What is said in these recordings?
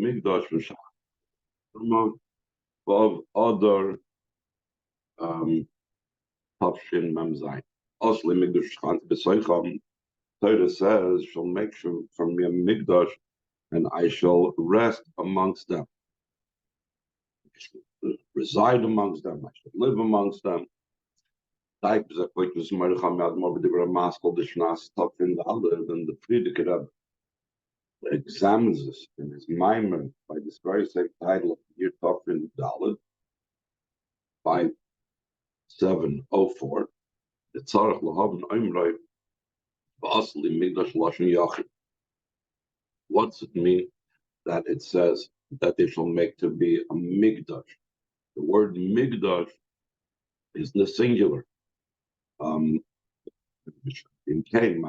mikdash v'shachar of other tafshin memzayin. Also, mikdash shchanti b'soicham. Torah says, "Shall make from me a mikdash, and I shall rest amongst them. I shall reside amongst them. I shall live amongst them." Like the quickness, Maricham Yadmor b'divra maskol d'shnas tafshin d'aleh, then the Frierdiker Rebbe examines this in his Maimer by this very same title of Year Tafshin Dalet, 5704. The Tzarech Lahavan Oimrei V'asli Migdash Lashon Yachid. What's it mean that it says that they shall make to be a Migdash? The word Migdash is the singular. In Cain,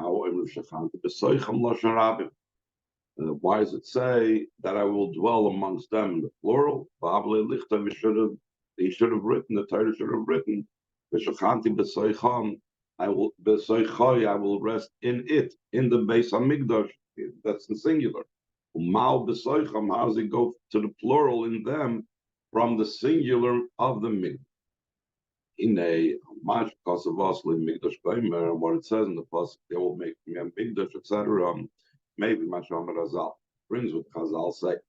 why does it say that I will dwell amongst them in the plural? He should have written, the Torah should have written, I will rest in it, in the Beis Hamikdash. That's the singular. How does it go to the plural in them from the singular of the Mikdash? In a much because of us Mikdash Gomer, what it says in the pasuk, they will make me a Mikdash, etc. Maybe Masham Razal brings what Chazal say.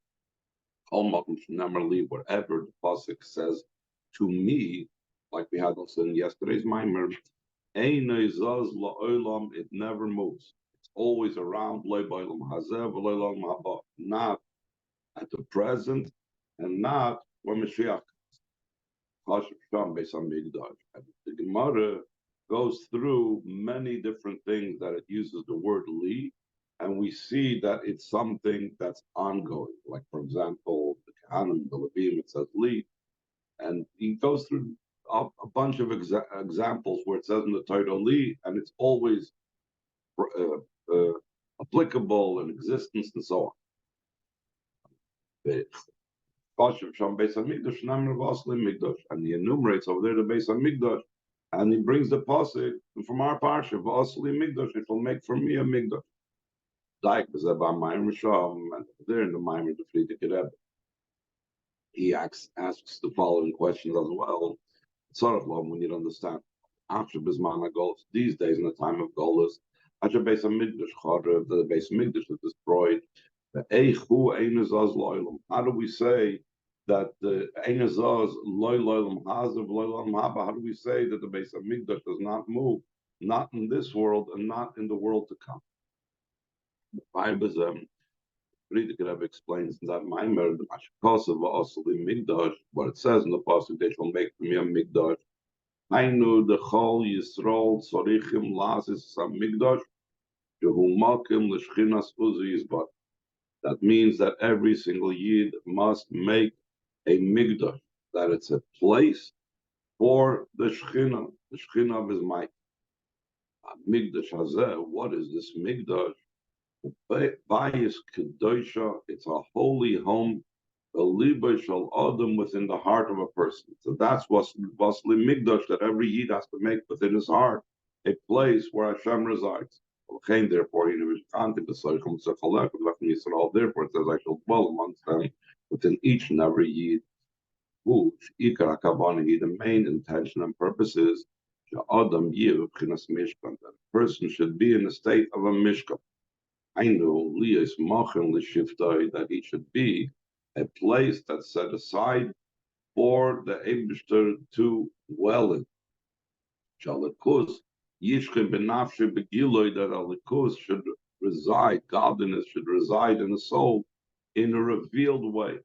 Whatever the pasuk says to me, like we had also in yesterday's Maimer, it never moves. It's always around, not at the present and not when Mashiach. The Gemara goes through many different things that it uses the word li, and we see that it's something that's ongoing. Like, for example, the Kahanim, the Levim, it says li, and he goes through a bunch of examples where it says in the Torah li, and it's always applicable in existence and so on. And he enumerates over there the Beis Hamikdash, and he brings the pasuk from our parsha, "V'asli Mikdash, it will make for me a Mikdash." Like there in the Maimer, the Frierdiker Rebbe, he asks the following questions as well. We need to understand. After Bisman Golos, these days in the time of Golos, after Beis Hamikdash, the Beis Hamikdash is destroyed. How do we say that the Einazaz loy loylam hazav loylam haba? How do we say that the Beis Hamikdash does not move, not in this world and not in the world to come? The Frierdiker Rebbe explains that Maimer the Mashkos also the Mikdash, what it says in the pasuk, they shall make for me a Mikdash. I know the Chol Yisrael Tzorichim Lazis Hamikdash Jehu Malkim L'Shchinas Uzi Yizbat. That means that every single Yid must make a Mikdash, that it's a place for the Shechina. The Shechina of his might. Mikdash Hazeh, what is this Mikdash? Bayis Kedosha, it's a holy home, the Liba Shal Adam, within the heart of a person. So that's what's Mikdash, that every Yid has to make within his heart, a place where Hashem resides. Therefore, therefore it says, I shall dwell amongst them within each and every Yid. The main intention and purpose is that a person should be in the state of a Mishkan. I know that he should be a place that's set aside for the Eibishter to dwell in. Yishchem benafshe begiloi, that alikus should reside, godliness should reside in the soul in a revealed way.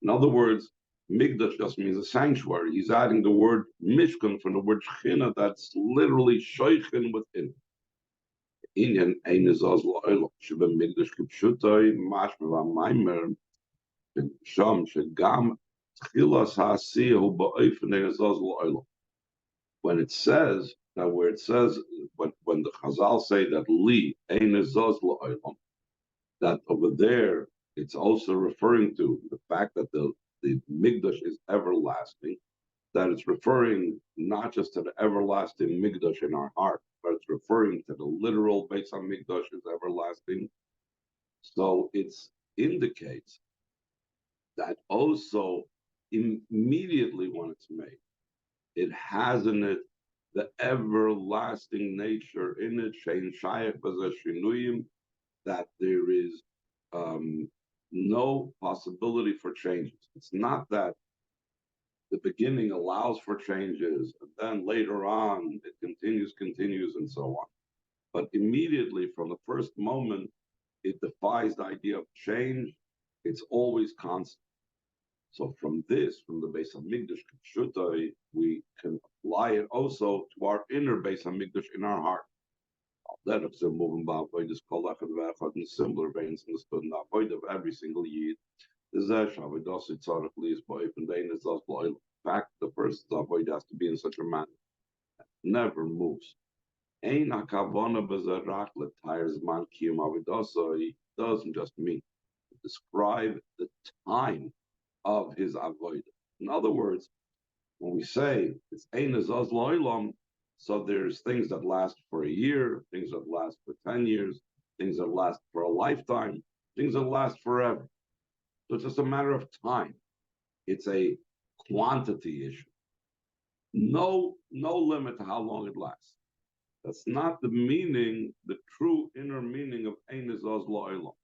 In other words, Mikdash just means a sanctuary. He's adding the word Mishkan from the word Shechina, that's literally Shoichin within. Inyan Einazaz La'olam Sheba Mikdash Kipshutai Mashma V'Maimer Sham Shegam Tchilas HaSiyahu Ba'ofen Einazaz La'olam. When it says that, where it says when the Chazal say that li Einazaz La'olam, that over there it's also referring to the fact that the Mikdash is everlasting, that it's referring not just to the everlasting Mikdash in our heart, but it's referring to the literal Beis HaMikdash is everlasting. So it indicates that also immediately when it's made, it has in it the everlasting nature in it, shein shayach b'zeh shinuyim, that there is um, no possibility for changes. It's not that the beginning allows for changes, and then later on it continues, and so on. But immediately from the first moment, it defies the idea of change. It's always constant. So from this, from the Beis Hamikdash Kipshutai, we can apply it also to our inner Beis Hamikdash in our heart. That is a moving about by this kolach and vechad in similar veins in the student avoid of every single yid. The zesh avodos itzarach liis boif and dein is as loyal. In fact, the person's avoid has to be in such a manner that never moves. Ein hakavona bezerach letires man kiyum avodoso. Doesn't just mean to describe the time of his avodah. In other words, when we say it's ein azaz loylam, so there's things that last for a year, things that last for 10 years, things that last for a lifetime, things that last forever. So it's just a matter of time. It's a quantity issue. No limit to how long it lasts. That's not the meaning, the true inner meaning of ein azaz loylam.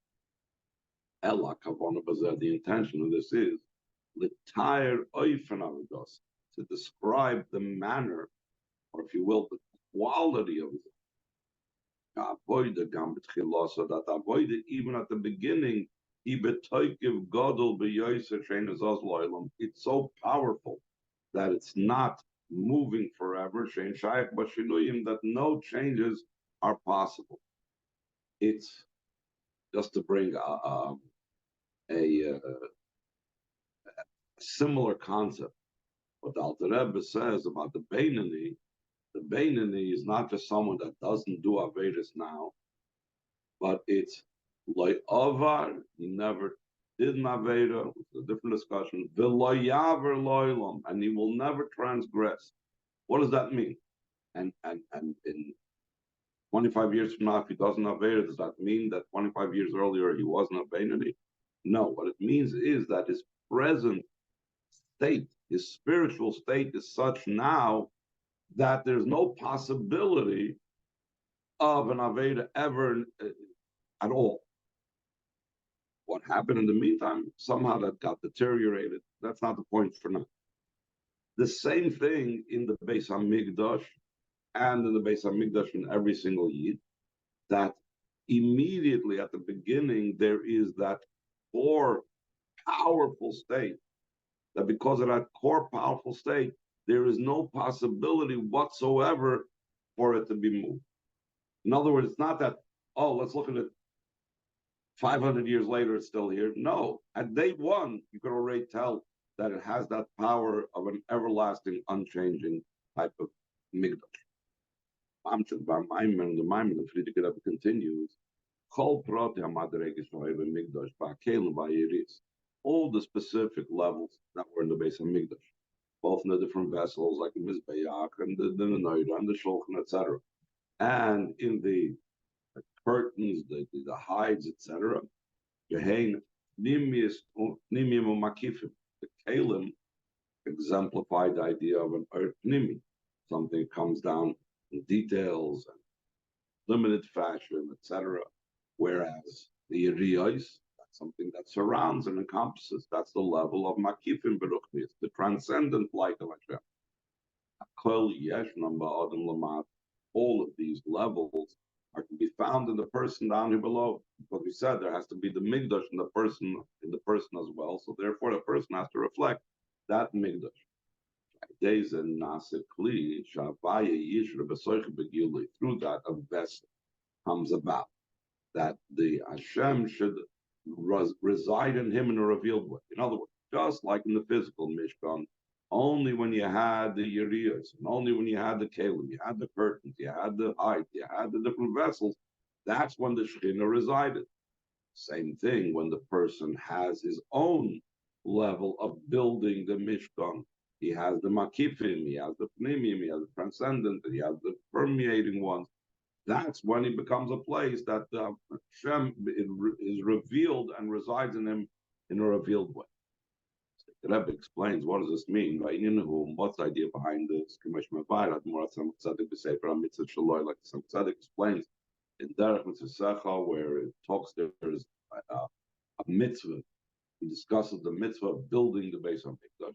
Ella kavana bazeh, the intention of this is l'tayr oifen avodos, to describe the manner, or if you will, the quality of it. So that avoid it even at the beginning, it's so powerful that it's not moving forever, that no changes are possible. It's just to bring a similar concept. What the Alter Rebbe says about the Beinani is not just someone that doesn't do Avedas now, but it's loy avar, he never did an Aveda, it's a different discussion, v'loy yaver loylam, and he will never transgress. What does that mean? And in 25 years from now, if he doesn't Aveda, does that mean that 25 years earlier he wasn't a Beinani? No, what it means is that his present state, his spiritual state is such now that there's no possibility of an Aveda ever at all. What happened in the meantime, somehow that got deteriorated. That's not the point for now. The same thing in the Beis Hamikdash and in the Beis Hamikdash in every single Yid, that immediately at the beginning there is that core powerful state, that because of that core powerful state, there is no possibility whatsoever for it to be moved. In other words, it's not that, oh, let's look at it 500 years later, it's still here. No, at day one, you could already tell that it has that power of an everlasting, unchanging type of Mikdash. The Maimon, the Friedrich Rebbe continues, all the specific levels that were in the Beis Hamikdash, both in the different vessels, like the Mizbeach and the Noida and the Shulchan, etc., and in the curtains, the hides, etc. The kalim exemplify the idea of an nimi, something comes down in details and limited fashion, etc. Whereas the yeriyos, that's something that surrounds and encompasses. That's the level of makifim beruchnis, the transcendent light of Hashem. All of these levels are to be found in the person down here below. Because we said there has to be the Mikdash in the person as well. So therefore the person has to reflect that Mikdash. Through that a vessel comes about, that the Hashem should reside in him in a revealed way. In other words, just like in the physical Mishkan, only when you had the Yeriyos, and only when you had the Kalim, you had the curtains, you had the height, you had the different vessels, that's when the Shekhinah resided. Same thing when the person has his own level of building the Mishkan. He has the Makifim, he has the Pnimim, he has the transcendent, he has the permeating ones. That's when he becomes a place that Hashem is revealed and resides in him in a revealed way. The Rebbe explains what does this mean by Inyahu, what's the idea behind this. Like some Tzaddik explains in Derech Mitzvah, where it talks there's a mitzvah. He discusses the mitzvah of building the base of Mikdash.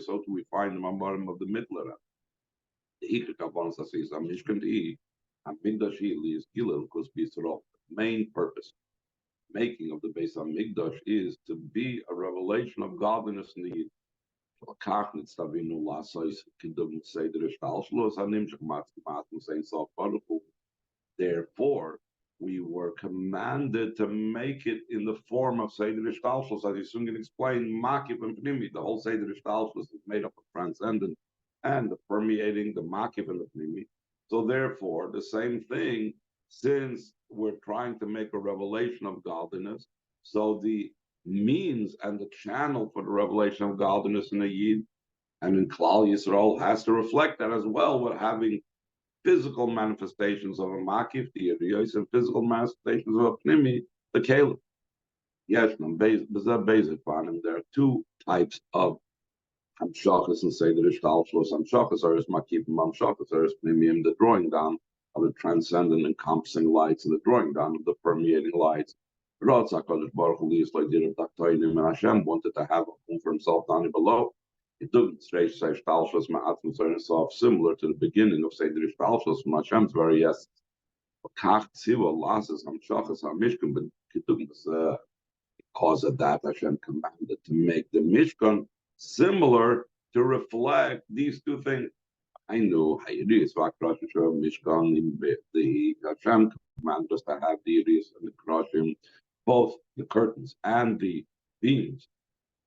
So too we find the Mamorim of the Middler. The Ikar Kabbalah says, Mishkan Mikdash is Gilel Kusbisrov. Main purpose making of the base of Mikdash is to be a revelation of godliness in the Yid. Therefore, we were commanded to make it in the form of Seder Ishtalshus, as he's soon going to explain, Makif and Pnimi. The whole Seder Ishtalshus is made up of transcendent and the permeating, the Makif and the Pnimi. So therefore, the same thing, since we're trying to make a revelation of godliness, so the means and the channel for the revelation of godliness in the Yid and in Klal Yisrael has to reflect that as well. We're having physical manifestations of a makif, the Yeriyos, and physical manifestations of a pnimi, the Caleb. Yes, there are two types of hamshachas and seder ishtalshus. Hamshachas are makif and hamshachas are pnimim, the drawing down of the transcendent encompassing lights and the drawing down of the permeating lights. Hashem wanted to have a home for himself down below. It doesn't say Shtalshus Ma'atim Sof, similar to the beginning of Seder Shtalshus from Hashem's very essence. Kach Tziva Lasses Hamshachas HaMishkan, but because of that, Hashem commanded to make the Mishkan similar to reflect these two things. I know Hayris Mishkan, the Hashem commanded us to have the Yiris and the Krashim, both the curtains and the beams.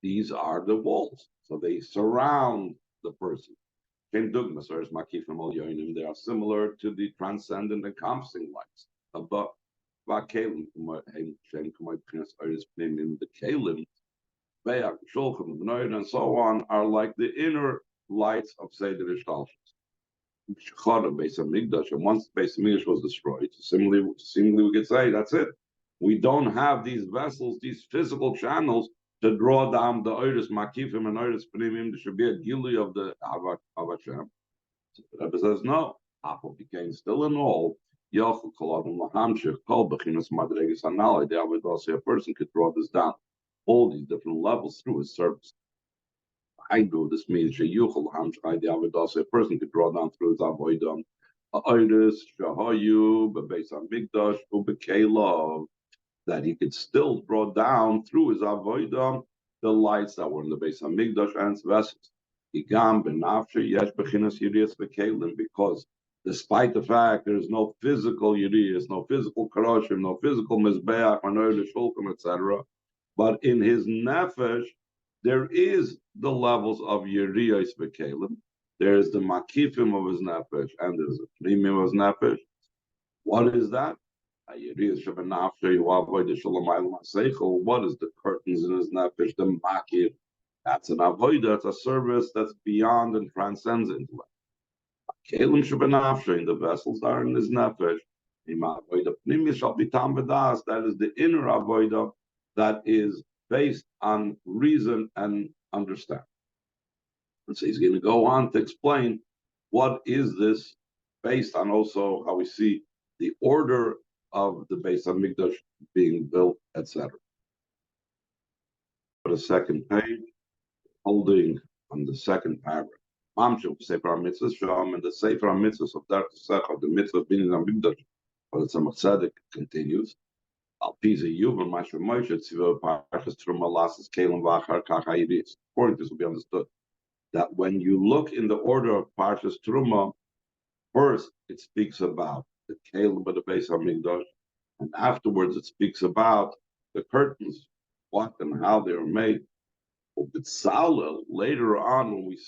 These are the walls. So they surround the person. They are similar to the transcendent encompassing lights. Above the Kalim, and so on are like the inner lights of Seder Ishtalshus. And once the base of Mikdash was destroyed, seemingly we could say that's it. We don't have these vessels, these physical channels to draw down the Oiris Makifim and Oiris Pnimim. There should be a Gili of the of Hashem. So the Rebbe says no. Apple became still in all. A person could draw this down, all these different levels through his service. I do this means a person could draw down through his avoidam. Oiris Shahayu, Bebeis Hamikdash, Ubekela, that he could still draw down through his avodah the lights that were in the base of Mikdash and its vessels. Because despite the fact there is no physical Yiriyas, no physical Karashim, no physical Mizbeach, Shulchan, etc., but in his Nefesh, there is the levels of Yiriyas Bekalim. There is the Makifim of his Nefesh and there's the Pnimim of his Nefesh. What is that? What is the curtains in his nefesh? The makir. That's an avodah. It's a service that's beyond and transcends intellect. The vessels are in his nefesh. That is the inner avodah that is based on reason and understanding. And so he's going to go on to explain what is this based on also how we see the order of the base of Mikdash being built, etc. For the second page, holding on the second paragraph. Mamshel Sefer HaMitzvahs Sham and the Sefer HaMitzvahs of Dark Sechah, the mitzvah of being on Mikdash, but the Tzemach Tzedek continues. Al Piza Yuv and Mashra Moshe Tziva Parshas Truma Lasses Kalim Vachar Kach Hayidis. According to this will be understood that when you look in the order of Parshas Truma, first it speaks about the Kalim of the base of Mikdash, and afterwards it speaks about the curtains, what and how they were made. B'Tzalel, later on, when we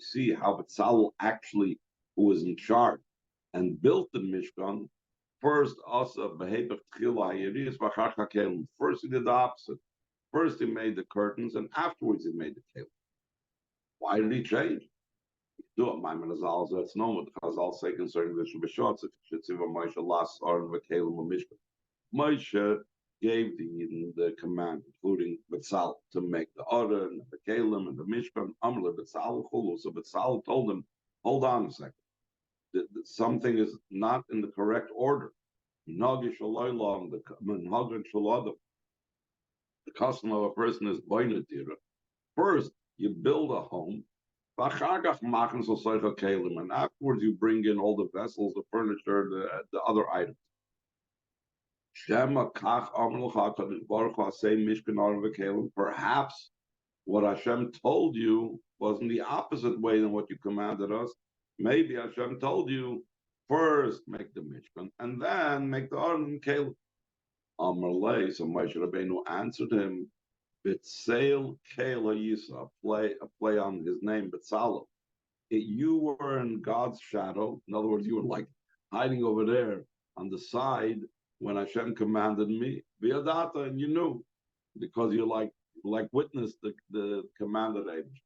see how B'Tzalel actually, who was in charge and built the Mishkan, first also first he did the opposite. First he made the curtains, and afterwards he made the Kalim. Why did he change? Do it, Maimon Azal, so it's known what the Chazal say concerning the Shabbat Moshe last or in the Kalim of Mishkan. Moshe gave the command, including Betzal, to make the Order and the Kalim and the Mishkan. Amr Betzal Chulu. So Betzal told them, hold on a second. Something is not in the correct order. The custom of a person is boinatira. First, you build a home, and afterwards you bring in all the vessels, the furniture, the other items. Perhaps what Hashem told you was in the opposite way than what you commanded us. Maybe Hashem told you first make the Mishkan and then make the Aron and Caleb. Amalei, so Moshe Rabbeinu answered him, Bitzail Kela Yisa, a play on his name, Bitzalo. You were in God's shadow. In other words, you were like hiding over there on the side when Hashem commanded me, Viadata, and you knew, because you witnessed the commanded age.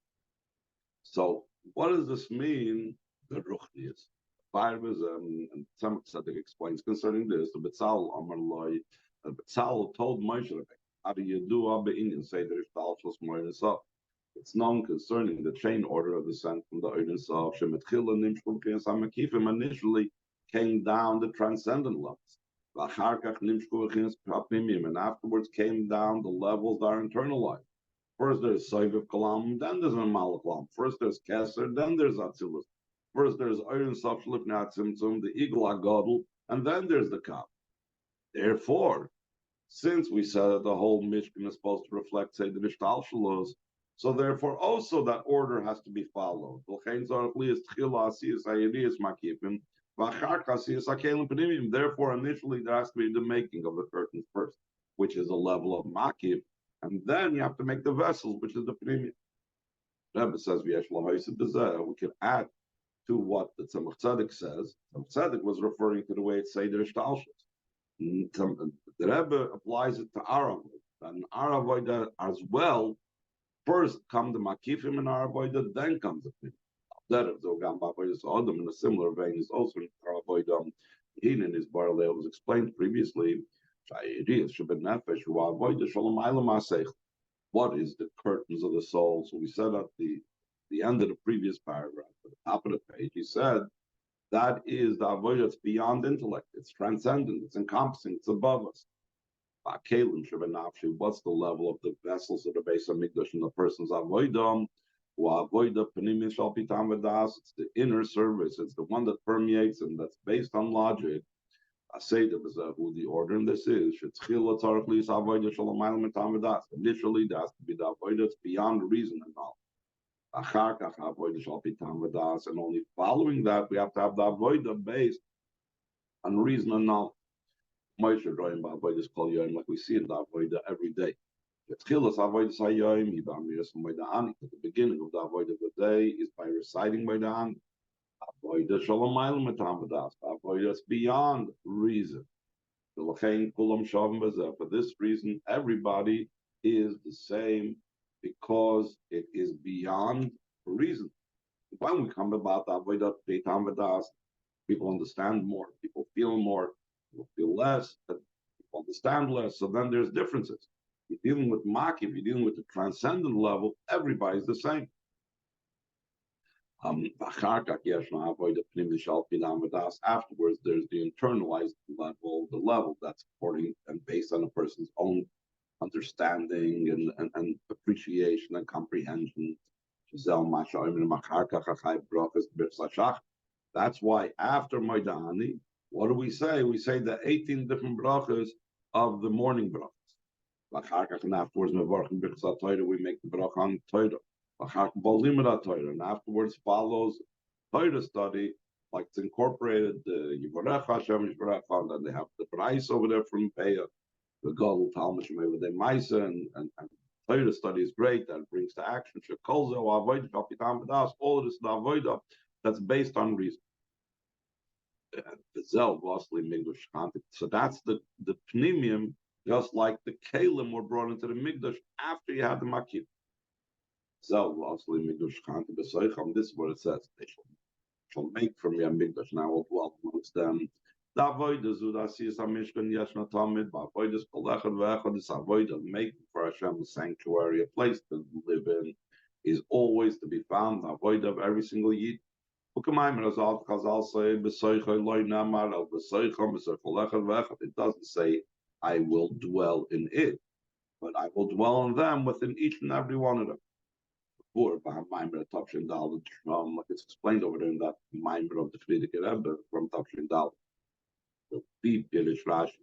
So what does this mean? The Ruchnius. And some Tzaddik explains concerning this, the Betzal Amalei. Betzal told Moshe Rabbeinu, say there is so it's known concerning the chain order of descent from the Odin Sof. Initially came down the transcendent levels. And afterwards came down the levels that are internalized. First there's Soiviv Kalam, then there's Amalek Kalam. First there's Keser, then there's Atzilus. First there's Odin Sof Shlifnei Tzimtzum, the Igul HaGadol, and then there's the Kav. Therefore, since we said that the whole Mishkan is supposed to reflect, say, the Nishtalshalos, so therefore also that order has to be followed. Therefore, initially there has to be the making of the curtains first, which is a level of Makif, and then you have to make the vessels, which is the Pnimim. Rebbe says, we can add to what the Tzemach Tzedek says. Tzemach Tzedek was referring to the way it's Seder Ishtalshus. The Rebbe applies it to Arav, and Aravoida as well. First come the Makifim and Aravoida, then comes the Pnimim. That is Adam in a similar vein is also in Aravoida. In his Barley was explained previously. What is the curtains of the soul? So we said at the end of the previous paragraph, at the top of the page, he said that is the avodah that's beyond intellect. It's transcendent. It's encompassing. It's above us. What's the level of the vessels of the base of Mikdash in the person's avodah? It's the inner service. It's the one that permeates and that's based on logic. I say who the order in this is. Initially, there has to be the avodah that's beyond reason and knowledge. And only following that, we have to have the avodah based on reason and knowledge. Like we see in the avodah every day. The beginning of the avodah of the day is by reciting by the hand. Avodah is beyond reason. For this reason, everybody is the same because it is beyond reason. When we come about the avodah, people understand more, people feel more, people feel less, but people understand less. So then there's differences. You're dealing with Maki, if you're dealing with the transcendent level, everybody's the same. Afterwards, there's the internalized level, the level that's according and based on a person's own understanding and appreciation and comprehension. That's why after Maidani, what do we say? We say the 18 different brachas of the morning brachas. And afterwards, we make the bracha on Torah. And afterwards follows Torah study, like it's incorporated the Yivarech Hashem Yivarech, and then they have the Brais over there from Peah, the Gadol Talmud Shemay V'dei Maisa, and Torah study is great, that brings to action. All of this is the avodah that's based on reason. So that's the pnimium, just like the kalim were brought into the mikdash after you had the makif. This is what it says. They shall make from me a mikdash, and I will dwell amongst them. The avodah zu das is a mishkan yeshna tamid. But avodah is kol echad ve'echad is avodah making for Hashem's sanctuary a place to live in is always to be found. The avodah of every single yid. It doesn't say I will dwell in it, but I will dwell in them within each and every one of them. Like it's explained over there in that Maimer of the Frierdiker Rebbe from Tafshin Dal. The deep Pirish Rashi.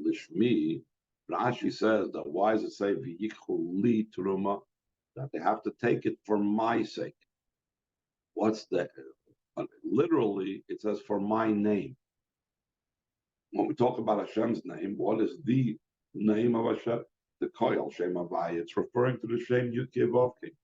Lishmi, Rashi says that why does it say v'yichu li truma? That they have to take it for my sake. What's the literally? It says for my name. When we talk about Hashem's name, what is the name of Hashem? The Koyal Shem Havai. It's referring to the Shem Yud Vavke.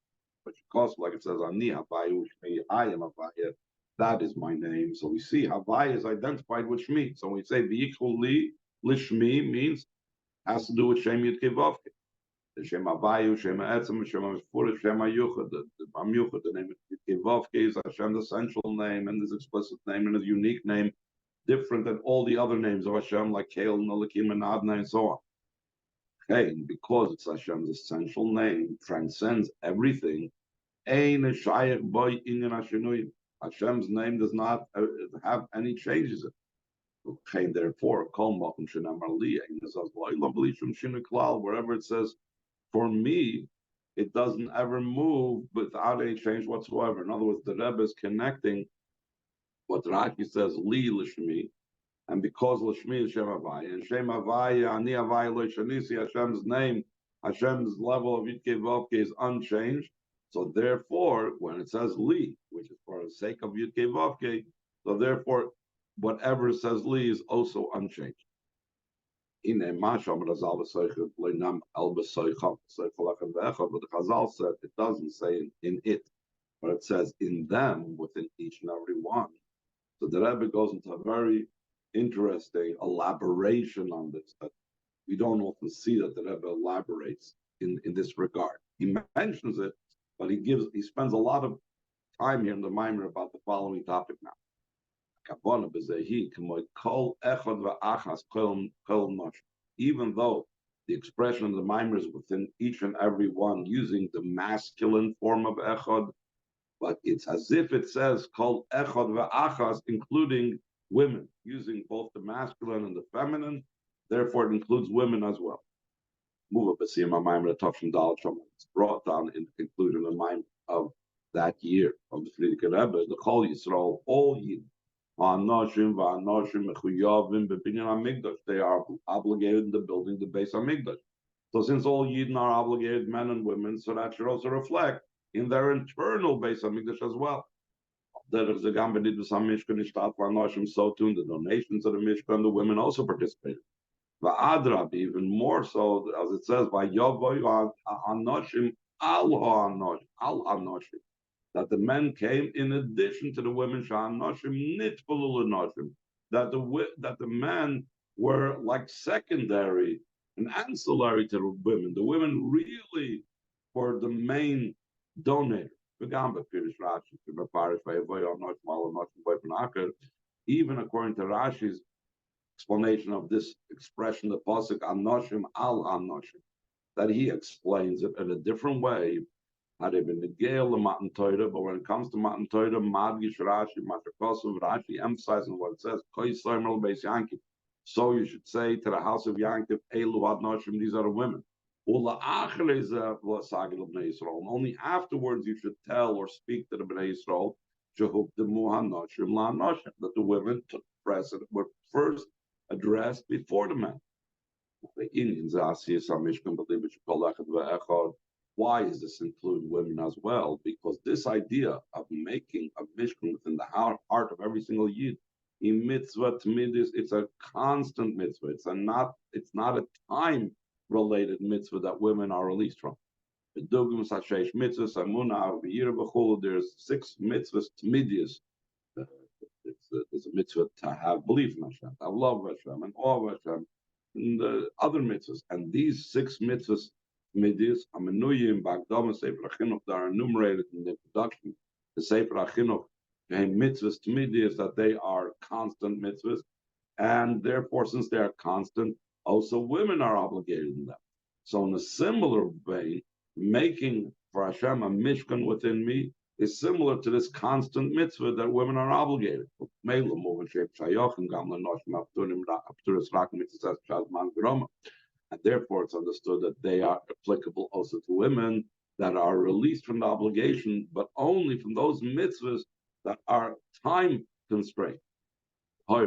But because, like it says, Ani Havai Ushmi, I am Havai. That is my name. So we see Havai is identified with Shmi. So when we say v'yichu li lishmi means has to do with Shem Yud Vavke. The Shem Havai, Shem Etzem, Shem Mishpur, Shem Hayuchad, the Yuchad, the name Yud Vavke is Hashem's essential name and his explicit name and his unique name, different than all the other names of Hashem, like Kael, Nolikim, and Adna, and so on. Okay, and because it's Hashem's essential name, transcends everything. Hashem's name does not have any changes. Okay, therefore, wherever it says, for me, it doesn't ever move without any change whatsoever. In other words, the Rebbe is connecting what Rashi says, li lishmi, and because lishmi is Shem Havai, and Shem Havai, Ani Havai lo shanisi, Hashem's name, Hashem's level of Yudke Vavke is unchanged. So therefore, when it says li, which is for the sake of Yudke Vavke, so therefore, whatever says li is also unchanged. But the Chazal said it doesn't say in it, but it says in them, within each and every one. So the Rebbe goes into a very interesting elaboration on this that we don't often see that the Rebbe elaborates in this regard. He mentions it, but he spends a lot of time here in the Maimer about the following topic now. Even though the expression of the Maimer is within each and every one using the masculine form of echad, but it's as if it says kol echad va'achas, including women, using both the masculine and the feminine. Therefore, it includes women as well. It's brought down in the conclusion of mine of that year of the Frierdiker Rebbe, the Chol Yisrael, all Yid, they are obligated in the building the Beis Hamikdash. So since all Yidden are obligated, men and women, so that should also reflect in their internal Beis Hamikdash as well. So too, the donations of the Mishkan, the women also participated. Even more so, as it says, that the men came in addition to the women, that the men were like secondary and ancillary to the women. The women really were the main donor. Even according to Rashi's explanation of this expression, the pasuk anoshim al anoshim, that he explains it in a different way. But when it comes to Matan Torah, Madgish Rashi, Matakosov, Rashi emphasizing what it says, so you should say to the house of Yankiv, Elu Anoshim, these are the women. Only afterwards you should tell or speak to the Bnei Yisrael that the women took precedent, were first addressed before the men. Why does this include women as well? Because this idea of making a mishkan within the heart of every single yid, in mitzvah tamidis, it's a constant mitzvah. It's not a time-related mitzvah that women are released from. There's 6 mitzvahs tamidis. There's a mitzvah to have belief in Hashem, to have love of Hashem, and awe of Hashem, and the other mitzvahs. And these 6 mitzvahs tamidis, amenuyim, bagdama, sefer achinuch, that are enumerated in the introduction. The sefer achinuch, mitzvahs tamidis, that they are constant mitzvahs. And therefore, since they are constant, also women are obligated in them. So in a similar way, making for Hashem a mishkan within me is similar to this constant mitzvah that women are obligated. And therefore, it's understood that they are applicable also to women that are released from the obligation, but only from those mitzvahs that are time constrained. To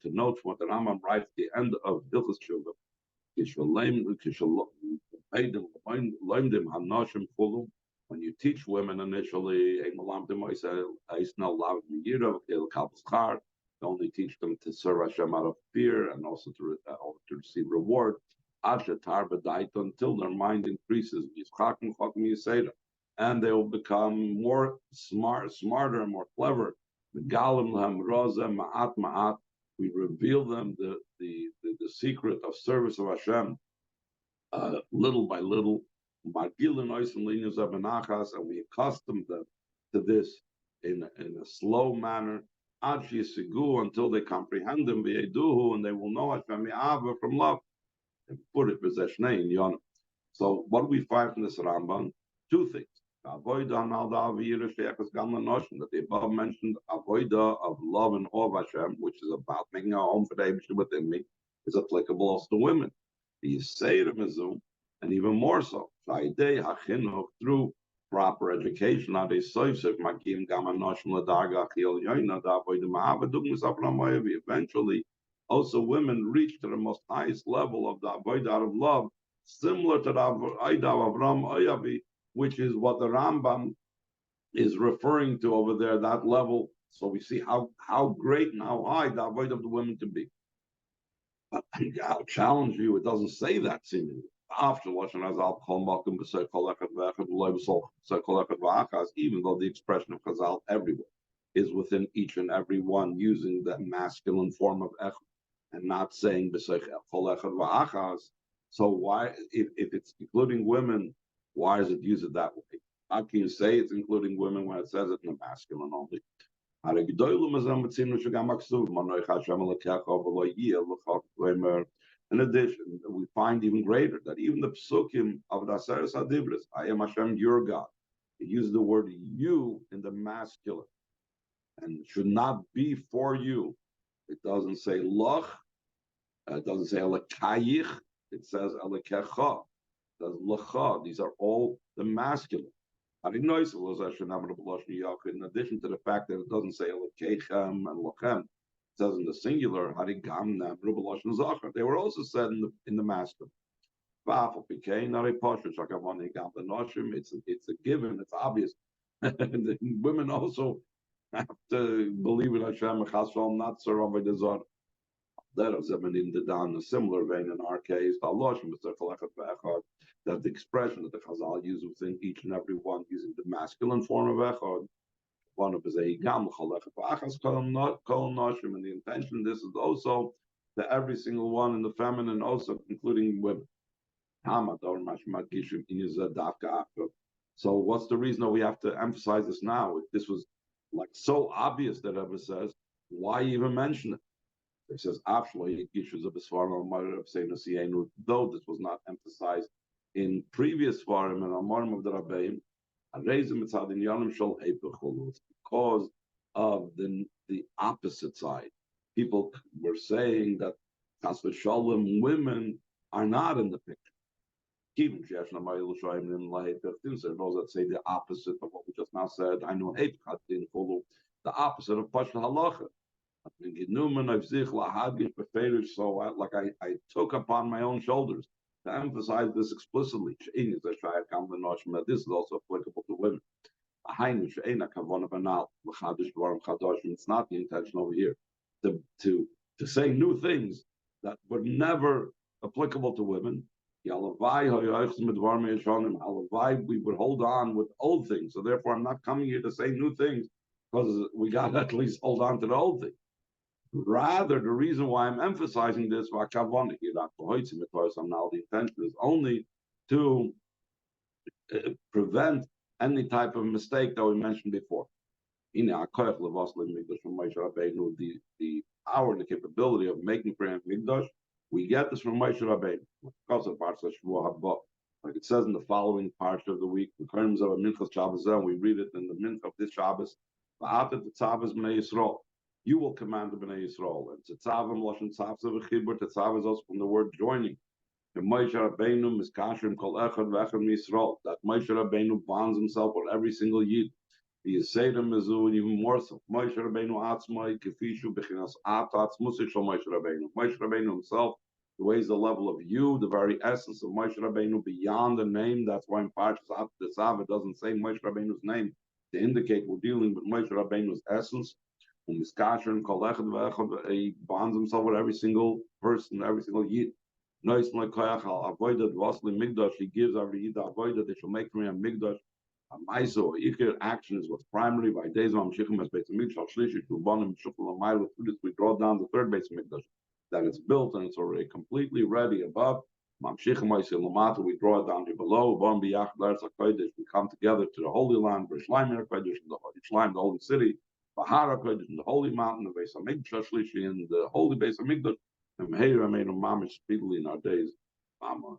note what the Rambam writes at the end of Hilchos Tshuva, when you teach women initially, only teach them to serve Hashem out of fear and also to receive reward, until their mind increases, and they will become more smarter and more clever. We reveal them the secret of service of Hashem little by little, and we accustom them to this in a slow manner until they comprehend them, and they will know Hashem from love. And put it so what do we find from this Rambam? Two things. That the above mentioned avoida of love and awe of Hashem, which is about making a home for the Eibusher within me, is applicable also to women. The Yisayir Mizum, and even more so, through proper education, eventually also women reach to the most highest level of the avodah of love, similar to the avodah of Avram Oyavi, which is what the Rambam is referring to over there, that level. So we see how great and how high the avodah of the women can be. But I'll challenge you, it doesn't say that seemingly. Even though the expression of Chazal everywhere is within each and every one using the masculine form of echad and not saying so why, if it's including women, why does it use it that way? How can you say it's including women when it says it in the masculine only? In addition, we find even greater that even the psukim of the Aseres Hadibros, I am Hashem, your God, it uses the word you in the masculine, and it should not be for you. It doesn't say loch, it doesn't say elekayich, it says elekecha, it says lecha. These are all the masculine. In addition to the fact that it doesn't say elekechem and lochem, it says in the singular, they were also said in the masculine. It's a given, it's obvious. Women also have to believe in Hashem, not serve by the Zor. That is in a similar vein in our case, that the expression that the Chazal use within each and every one using the masculine form of echad, one of his and the intention this is also to every single one in the feminine, also including women. So what's the reason that we have to emphasize this now? If this was like so obvious that Rebbe says, why even mention it? It says, though this was not emphasized in previous Svarim and Amorim of the Rabbeim, because of the opposite side. People were saying that Chas v'Shalom women are not in the picture. Even those that say the opposite of what we just now said, I know the opposite of Pashut Halacha. So I took upon my own shoulders to emphasize this explicitly. That this is also applicable to women. It's not the intention over here to say new things that were never applicable to women. We would hold on with old things. So therefore, I'm not coming here to say new things because we got to at least hold on to the old thing. Rather, the reason why I'm emphasizing this, now the intention is only to prevent any type of mistake that we mentioned before. The power and the capability of making prayer and mikdash. We get this from Moshe Rabbeinu. Because of Parsha Shavua Haba, like it says in the following Parsha of the week, in terms of a Minchas Shabbos, and we read it in the Minch of this Shabbos. You will command the Bnei Yisrael. And Tetzavim Lashon Tzavza v'Chibur. Tetzav is also from the word joining. And Moshe Rabbeinu miskashrim kol echad v'echad Yisrael. That Moshe Rabbeinu bonds himself with every single yid. The Yisaydim Mizu, and even more so. Moshe Rabbeinu atzmai kefishu b'chinas atatz musishal Moshe Rabbeinu. Moshe Rabbeinu himself, the way is the level of you, the very essence of Moshe Rabbeinu beyond the name. That's why in Parshas Tetzav it doesn't say Moshe Rabbeinu's name to indicate we're dealing with Moshe Rabbeinu's essence. He bonds himself with every single person, every single yid. He gives every yid avodah. They shall make for me a mikdash. A maiso, ikir action is what's primary. By days of Mamshichim as Beis Hamikdash, Shlishi, Shubanim, Shukul Amayla. Through this, we draw down the third Beis Hamikdash that it's built and it's already completely ready above. Mamshichim Ma'aseh Lamata, we draw it down here below. Bon Biyach L'Eretz HaKodesh, we come together to the Holy Land, B'Shleim HaKodesh, the Shleim, the Holy City. Bahara Kodesh in the holy mountain of Beis Hamikdash, Shlishi in the holy Beis Hamikdash, and Meir Ameinu Mamish speedily in our days. Mama.